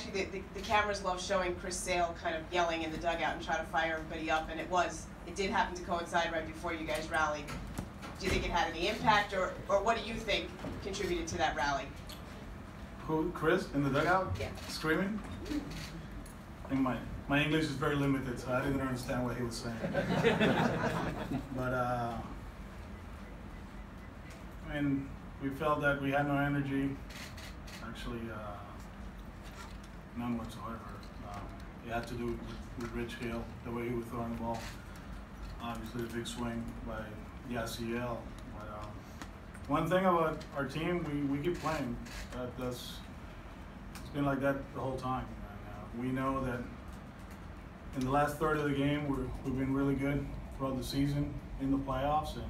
actually, the cameras love showing Chris Sale kind of yelling in the dugout and trying to fire everybody up, and it did happen to coincide right before you guys rallied. Do you think it had any impact, or what do you think contributed to that rally? Who, Chris, in the dugout? Yeah. Screaming? I think my English is very limited, so I didn't understand what he was saying. But, I mean, we felt that we had no energy, actually, none whatsoever. It had to do with Rich Hill, the way he was throwing the ball. Obviously, the big swing by Yasiel. But one thing about our team, we keep playing. It's been like that the whole time. And, we know that in the last third of the game, we've been really good throughout the season in the playoffs, and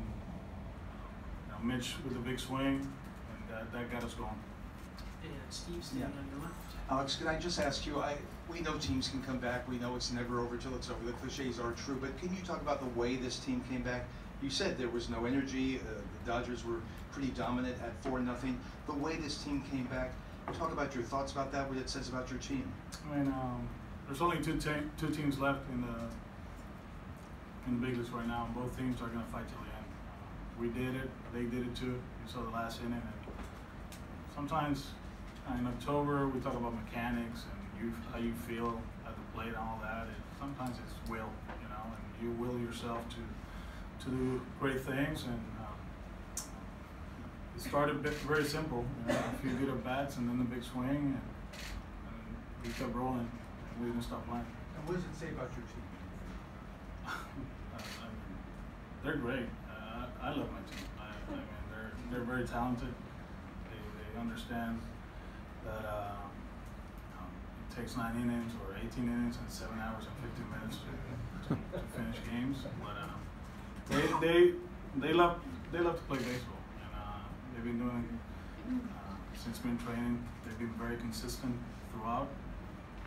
Mitch with a big swing, and that got us going. And Steve standing on your left. Alex, can I just ask you, we know teams can come back, we know it's never over till it's over, the cliches are true, but can you talk about the way this team came back? You said there was no energy, the Dodgers were pretty dominant at 4-0. The way this team came back, talk about your thoughts about that, what it says about your team. I mean, there's only two teams left in the big leagues right now, and both teams are going to fight till the end. We did it, they did it too. You saw the last inning, and sometimes in October we talk about mechanics and how you feel at the plate and all that. Sometimes it's will, and you will yourself to do great things. And it started very simple, a few good at bats and then the big swing, and we kept rolling. We didn't stop playing. And what does it say about your team? They're great. I love my team. I mean, they're very talented. They understand that it takes 9 innings or 18 innings and 7 hours and 15 minutes to finish games. But they love to play baseball, and they've been doing since spring training. They've been very consistent throughout,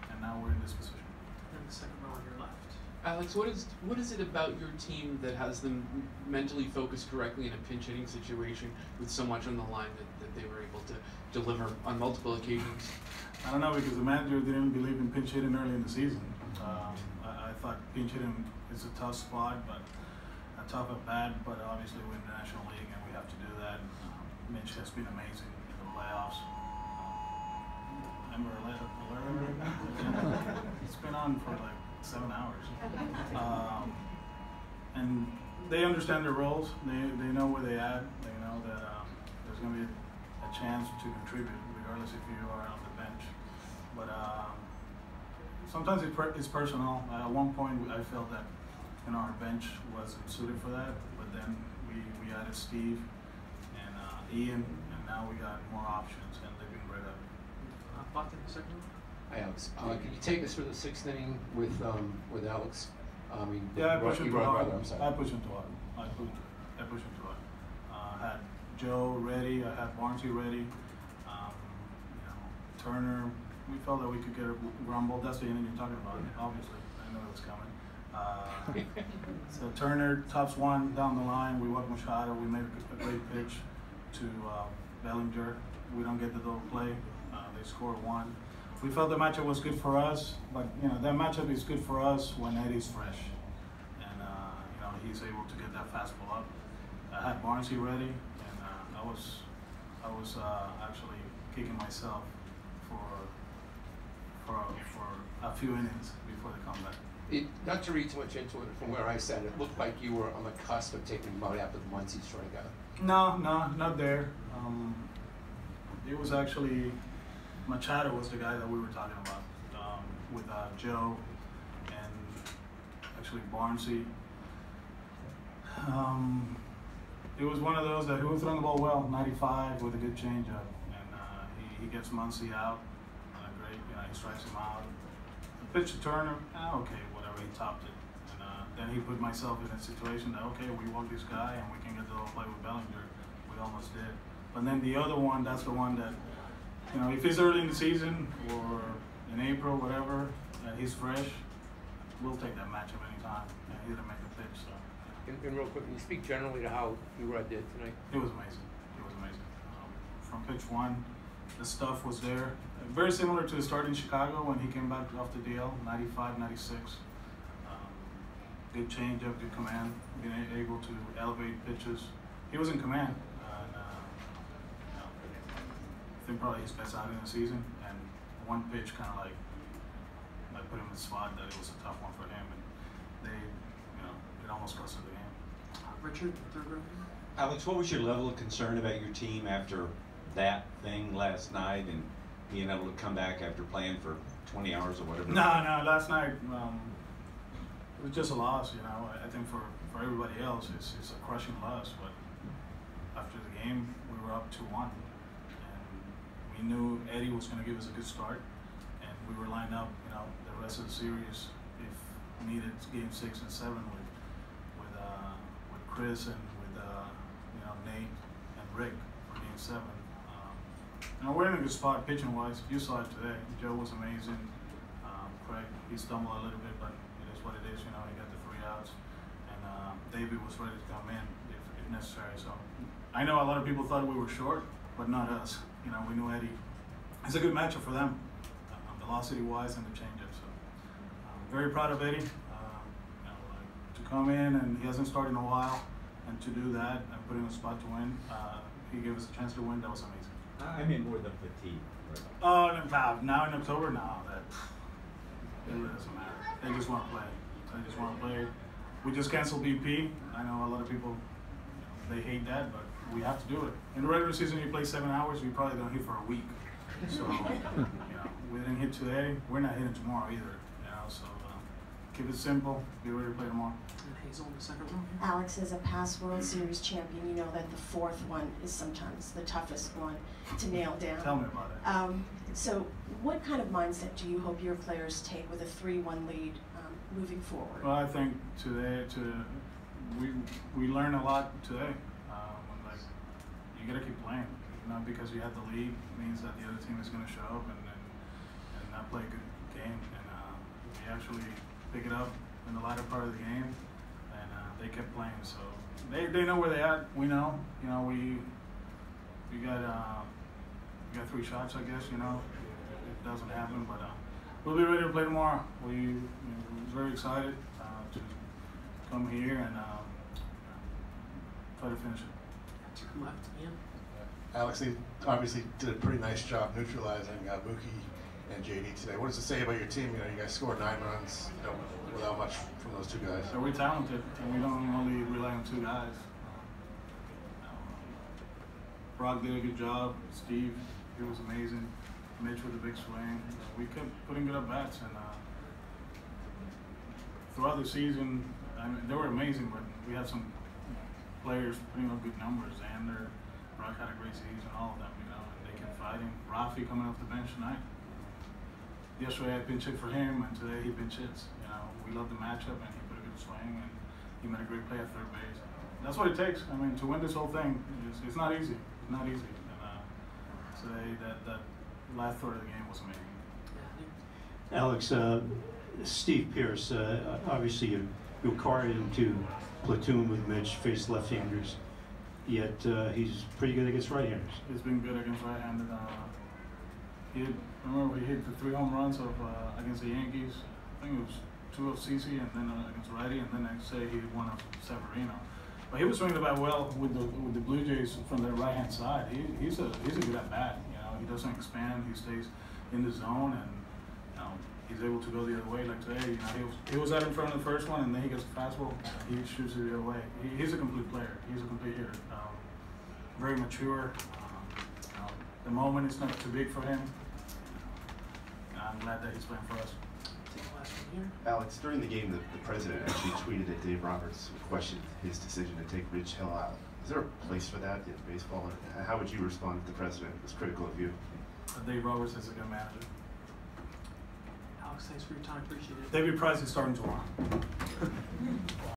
and now we're in this position. And the second row on your left. Alex, what is it about your team that has them mentally focused correctly in a pinch hitting situation with so much on the line that they were able to deliver on multiple occasions? I don't know, because the manager didn't believe in pinch hitting early in the season. I thought pinch hitting is a tough spot, but a tough at bat, but obviously we're in the National League and we have to do that. Mitch has been amazing in the playoffs. Remember 11 right now? It's been on for like 7 hours. And they understand their roles. They know where they at. They know that there's going to be a chance to contribute, regardless if you are on the bench. But sometimes it's personal. At one point, I felt that our bench wasn't suited for that. But then we added Steve and Ian, and now we got more options, and they've been great at it. Buck in the second row. Hi, Alex. Can you take us through the 6th inning with Alex? Yeah, I pushed him too hard. I'm sorry. I pushed him too hard. I pushed him too hard. I had Joe ready. I had Barnesy ready. Turner. We felt that we could get a ground ball. That's the inning you're talking about. Obviously, I knew it was coming. So Turner tops one down the line. We walk Machado. We made a great pitch to Bellinger. We don't get the double play. They score one. We felt the matchup was good for us, but that matchup is good for us when Eddie's fresh, and he's able to get that fastball up. I had Barnesy ready, and I was actually kicking myself for a few innings before the comeback. Not to read too much into it, from where I sat, it looked like you were on the cusp of taking him out after the Muncie strikeout. No, not there. It was actually Machado was the guy that we were talking about with Joe and actually Barnesy. It was one of those that he was throwing the ball well, 95 with a good changeup, and he gets Muncie out. Great, he strikes him out. The pitch to Turner, okay, whatever, he topped it. And then he put myself in a situation that, okay, we walk this guy and we can get the little play with Bellinger. We almost did. But then the other one, that's the one that, if it's early in the season or in April, whatever, and he's fresh, we'll take that matchup anytime. And he didn't make a pitch, so. And real quick, can you speak generally to how Cora did tonight? It was amazing. It was amazing. From pitch one, The stuff was there. Very similar to the start in Chicago when he came back off the DL, 95, 96. Good changeup, good command, being able to elevate pitches. He was in command. I think probably his best outing of the season, and one pitch kind of like put him in the spot that it was a tough one for him, and it almost cost him the game. Richard, third row. Alex, what was your level of concern about your team after that thing last night and being able to come back after playing for 20 hours or whatever? No, last night it was just a loss. I think for everybody else, it's a crushing loss. But after the game, we were up 2-1. We knew Eddie was going to give us a good start, and we were lined up, the rest of the series if needed, game 6 and 7 with Chris and with Nate and Rick for game 7. We're in a good spot pitching wise. You saw it today. Joe was amazing. Craig, he stumbled a little bit, but it is what it is. He got the 3 outs, and David was ready to come in if necessary. So I know a lot of people thought we were short, but not us. We knew Eddie. It's a good matchup for them, velocity-wise and the changeup. So very proud of Eddie. To come in, and he hasn't started in a while, and to do that and put him in a spot to win, he gave us a chance to win. That was amazing. I mean more than fatigue. Oh, now in October, that it really doesn't matter. They just want to play. We just canceled BP. I know a lot of people, they hate that, but we have to do it. In the regular season, you play 7 hours, we probably don't hit for a week. So, we didn't hit today. We're not hitting tomorrow either. So keep it simple. Be ready to play tomorrow. And Hazel in the second row. Alex, as a past World Series champion, you know that the 4th one is sometimes the toughest one to nail down. Tell me about it. So what kind of mindset do you hope your players take with a 3-1 lead moving forward? Well, I think today, we learned a lot today. You gotta keep playing. Not because you have the lead means that the other team is gonna show up and not play a good game. And we actually pick it up in the latter part of the game, and they kept playing. So they know where they at. We know. We got 3 shots, I guess. It doesn't happen, but we'll be ready to play tomorrow. We're very excited to come here and try to finish it. To your left, Ian. Alex, they obviously did a pretty nice job neutralizing Mookie and JD today. What does it say about your team? You guys scored 9 runs, without much from those 2 guys. So we're talented, and we don't only rely on 2 guys. Brock did a good job. Steve, he was amazing. Mitch with a big swing. We kept putting good at bats, and throughout the season, they were amazing. But we had some players putting up good numbers. Xander, Brock had a great season. All of them, and they kept fighting. Rafi coming off the bench tonight. Yesterday I pinch hit for him, and today he pinch hits. We love the matchup, and he put a good swing, and he made a great play at third base. That's what it takes. To win this whole thing, it's not easy. It's not easy. And today, that last third of the game was amazing. Alex, Steve Pierce, obviously you acquired him to platoon with Mitch, face left-handers, yet he's pretty good against right-handers. He's been good against right-handed. Remember he hit the 3 home runs against the Yankees. I think it was 2 of CC and then against righty, and then I say he hit 1 of Severino. But he was swinging the bat well with the Blue Jays from the right-hand side. He's a good at bat. He doesn't expand. He stays in the zone, and he's able to go the other way. Like today, he was out in front of the first one, and then he gets a fastball. He shoots it the other way. He's a complete player. He's a complete hitter. Very mature. The moment is not too big for him. I'm glad that he's playing for us. Take the last one here. Alex, during the game, the president actually tweeted that Dave Roberts questioned his decision to take Rich Hill out. Is there a place for that in baseball? How would you respond if the president was critical of you? Dave Roberts is a good manager. Alex, thanks for your time. Appreciate it. David Price is starting tomorrow.